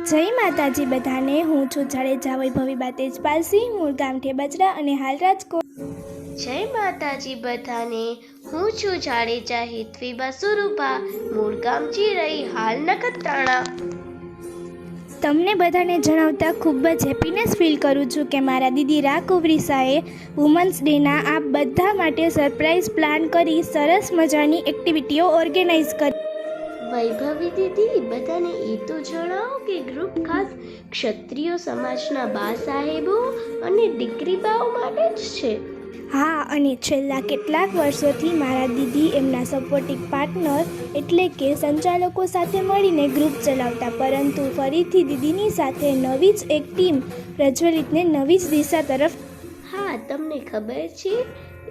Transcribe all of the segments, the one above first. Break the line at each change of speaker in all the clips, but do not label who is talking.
જય માતાજી બધાને। હું છું જાડેજા વૈભવીબા તેજપાલસિંહ, મૂળ ગામ ઠેબચરા અને હાલ રાજકોટ।
જય માતાજી બધાને। હું છું જાડેજા હિતવીબા સુરુભા, મૂળ ગામ ચિરઈ, હાલ નખત્રાણા।
તમને બધાને જણાવતા ખૂબ જ હેપીનેસ ફીલ કરું છું કે મારા દીદી રા કુવરીસાએ વુમન્સ ડેના આ બધા માટે સરપ્રાઈઝ પ્લાન કરી સરસ મજાની એક્ટિવિટીઓ ઓર્ગેનાઇઝ કરી।
વૈભવી દીદી, બધાને એ તો જણાવો કે ગ્રુપ ખાસ ક્ષત્રિય સમાજના બા સાહેબો અને દીકરી બાઓ માટે જ છે।
હા, અને છેલ્લા કેટલાક વર્ષોથી મારા દીદી એમના સપોર્ટિંગ પાર્ટનર એટલે કે સંચાલકો સાથે મળીને ગ્રુપ ચલાવતા, પરંતુ ફરીથી દીદીની સાથે નવી જ એક ટીમ પ્રજ્વલિતને નવી જ દિશા તરફ।
હા, તમને ખબર છે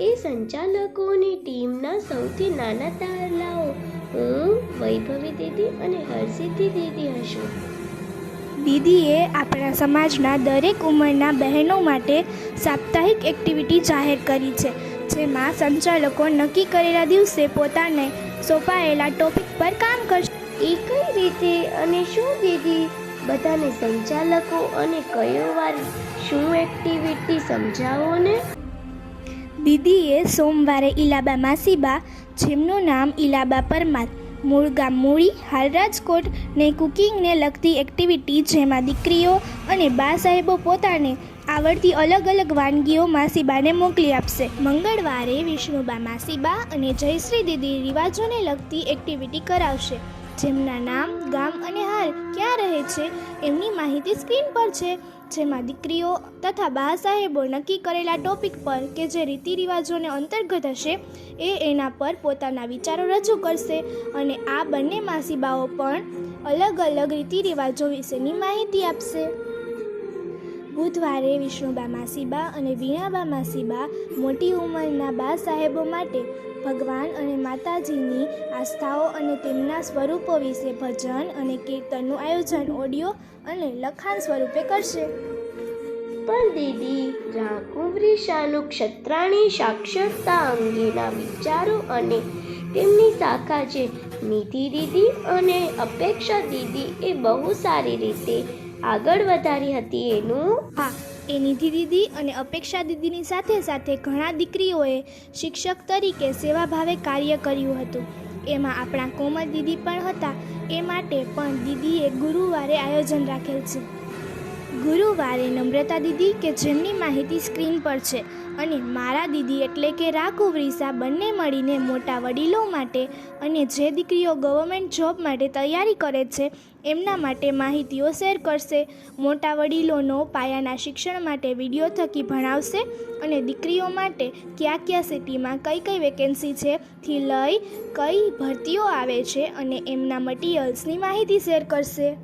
એ સંચાલકોની ટીમના સૌથી નાના તારલાઓ હું, વૈભવી દીદી અને હર્ષિતી દીદી હશું।
દીદીએ આપણા સમાજના દરેક ઉંમરના બહેનો માટે સાપ્તાહિક એક્ટિવિટી જાહેર કરી છે, જેમાં સંચાલકો નક્કી કરેલા દિવસે પોતાને સોંપાયેલા ટોપિક પર કામ કરશે।
એ કઈ રીતે અને શું દીદી? બધાને સંચાલકો અને કયો વાર શું એક્ટિવિટી સમજાવો ને।
દીદીએ સોમવારે ઇલાબા માસીબા, જેમનું નામ ઇલાબા પરમાર, મૂળ ગામ મૂળી, હાલ રાજકોટ, ને કુકિંગને લગતી એક્ટિવિટી, જેમાં દીકરીઓ અને બા સાહેબો પોતાને આવડતી અલગ અલગ વાનગીઓ માસીબાને મોકલી આપશે। મંગળવારે વિષ્ણુબા માસીબા અને જયશ્રી દીદી રિવાજોને લગતી એક્ટિવિટી કરાવશે, જેમના નામ, ગામ અને હાલ ક્યાં રહે છે એમની માહિતી સ્ક્રીન પર છે, જેમાં દીકરીઓ તથા બા સાહેબો નક્કી કરેલા ટોપિક પર કે જે રીતિ રિવાજોને અંતર્ગત હશે એના પર પોતાના વિચારો રજૂ કરશે, અને આ બંને માસીબાઓ પણ અલગ અલગ રીતિ રિવાજો વિશેની માહિતી આપશે। બુધવારે વિષ્ણુબા માસીબા અને વીણાબા માસીબા મોટી ઉંમરના બા સાહેબો માટે ભગવાન અને માતાજીની આસ્થાઓ અને તેમના સ્વરૂપો વિશે ભજન અને કીર્તનનું આયોજન ઓડિયો અને લખાણ સ્વરૂપે કરશે।
પણ દીદી, રા કુવરીસાનું ક્ષત્રાણી સાક્ષરતા અંગેના વિચારો અને તેમની શાખા જે નિધિ દીદી અને અપેક્ષા દીદી એ બહુ સારી રીતે આગળ વધારી હતી એનું।
હા, એ નિધિ દીદી અને અપેક્ષા દીદીની સાથે સાથે ઘણા દીકરીઓએ શિક્ષક તરીકે સેવાભાવે કાર્ય કર્યું હતું, એમાં આપણા કોમલ દીદી પણ હતા। એ માટે પણ દીદીએ ગુરુવારે આયોજન રાખેલ છે। ગુરુવારે નમ્રતા દીદી કે જેમની માહિતી સ્ક્રીન પર છે, અને મારા દીદી એટલે કે રા કુવરીસા બંને મળીને મોટા વડીલો માટે અને જે દીકરીઓ ગવર્મેન્ટ જોબ માટે તૈયારી કરે છે એમના માટે માહિતીઓ શેર કરશે। મોટા વડીલોનો પાયાના શિક્ષણ માટે વિડીયો થકી ભણાવશે, અને દીકરીઓ માટે કયા કયા સિટીમાં કઈ કઈ વેકેન્સી છે થી લઈ કઈ ભરતીઓ આવે છે અને એમના મટીરિયલ્સની માહિતી શેર કરશે।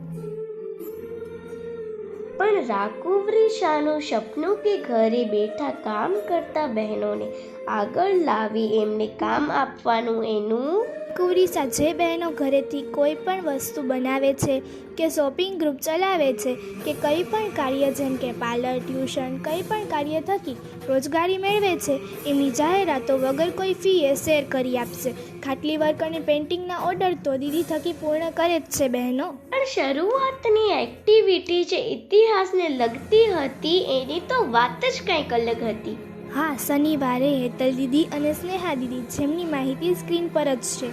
પણ રા કુવરીસાનું સપનું કે ઘરે બેઠા કામ કરતા બહેનોને આગળ લાવી એમને કામ આપવાનું એનું।
કુવરીસા જે બહેનો ઘરેથી કોઈ પણ વસ્તુ બનાવે છે કે શોપિંગ ગ્રુપ ચલાવે છે કે કંઈ પણ કાર્ય જેમ કે પાર્લર, ટ્યુશન, કંઈ પણ કાર્ય થકી રોજગારી મેળવે છે, એમની જાહેરાતો વગર કોઈ ફીએ શેર કરી આપશે। ખાટલી વર્ક અને પેઇન્ટિંગના ઓર્ડર તો દીદી થકી પૂર્ણ કરે જ છે બહેનો।
પણ શરૂઆતની એક્ટિવિટી જે ઇતિહાસને લગતી હતી એની તો વાત જ કંઈક અલગ હતી।
હા, શનિવારે હેતલ દીદી અને સ્નેહા દીદી, જેમની માહિતી સ્ક્રીન પર જ છે,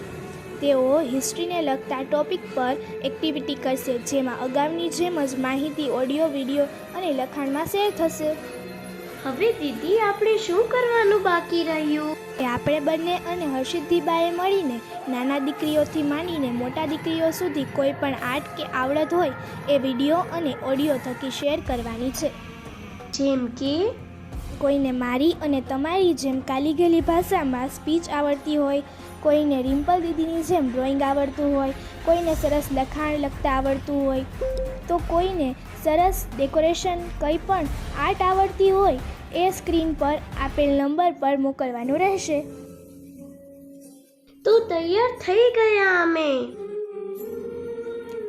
તેઓ હિસ્ટ્રીને લગતા ટોપિક પર એક્ટિવિટી કરશે, જેમાં અગાઉની જેમ જ માહિતી ઓડિયો, વિડીયો અને લખાણમાં શેર થશે।
હવે દીદી, આપણે શું કરવાનું બાકી રહ્યું?
એ આપણે બંને અને હર્ષિતભાઈએ મળીને નાના દીકરીઓથી માંડીને મોટા દીકરીઓ સુધી કોઈ પણ આર્ટ કે આવડત હોય એ વિડીયો અને ઓડિયો થકી શેર કરવાની છે।
જેમ કે
કોઈને મારી અને તમારી જેમ કાલીગેલી ભાષામાં સ્પીચ આવડતી હોય, કોઈને રિમ્પલ દીદીની જેમ ડ્રોઈંગ આવડતું હોય, કોઈને સરસ લખાણ લખતા આવડતું હોય, તો કોઈને સરસ ડેકોરેશન કંઈ પણ આર્ટ આવડતી હોય એ સ્ક્રીન પર આપેલ નંબર પર મોકલવાનું રહેશે।
તો તૈયાર થઈ ગયા અમે।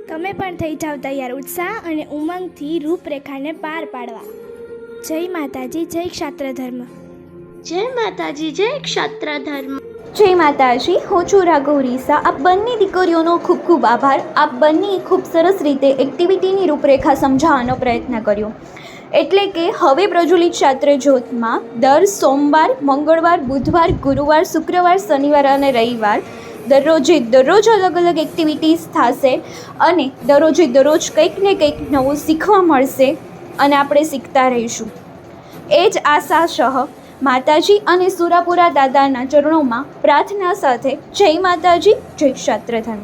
તમે પણ થઈ જાવ તૈયાર ઉત્સાહ અને ઉમંગથી રૂપરેખાને પાર પાડવા। જય માતાજી, જય ક્ષાત્ર ધર્મ।
જય માતાજી, જય ક્ષાત્ર ધર્મ।
જય માતાજી, હું છું રાઘવ રીસા. આ બંને દીકરીઓનો ખૂબ ખૂબ આભાર. આ બંને ખૂબ સરસ રીતે એક્ટિવિટીની રૂપરેખા સમજાવવાનો પ્રયત્ન કર્યો. એટલે કે હવે પ્રજ્વલિત ક્ષાત્ર જ્યોતમાં દર સોમવાર, મંગળવાર, બુધવાર, ગુરુવાર, શુક્રવાર, શનિવાર અને રવિવાર દરરોજ અલગ અલગ એક્ટિવિટીઝ થશે અને દરરોજ કંઈક ને કંઈક નવું શીખવા મળશે અને આપણે શીખતા રહીશું. એ જ આશા સહ માતાજી અને સુરાપુરા દાદાના ચરણોમાં પ્રાર્થના સાથે જય માતાજી, જય ક્ષાત્રધન.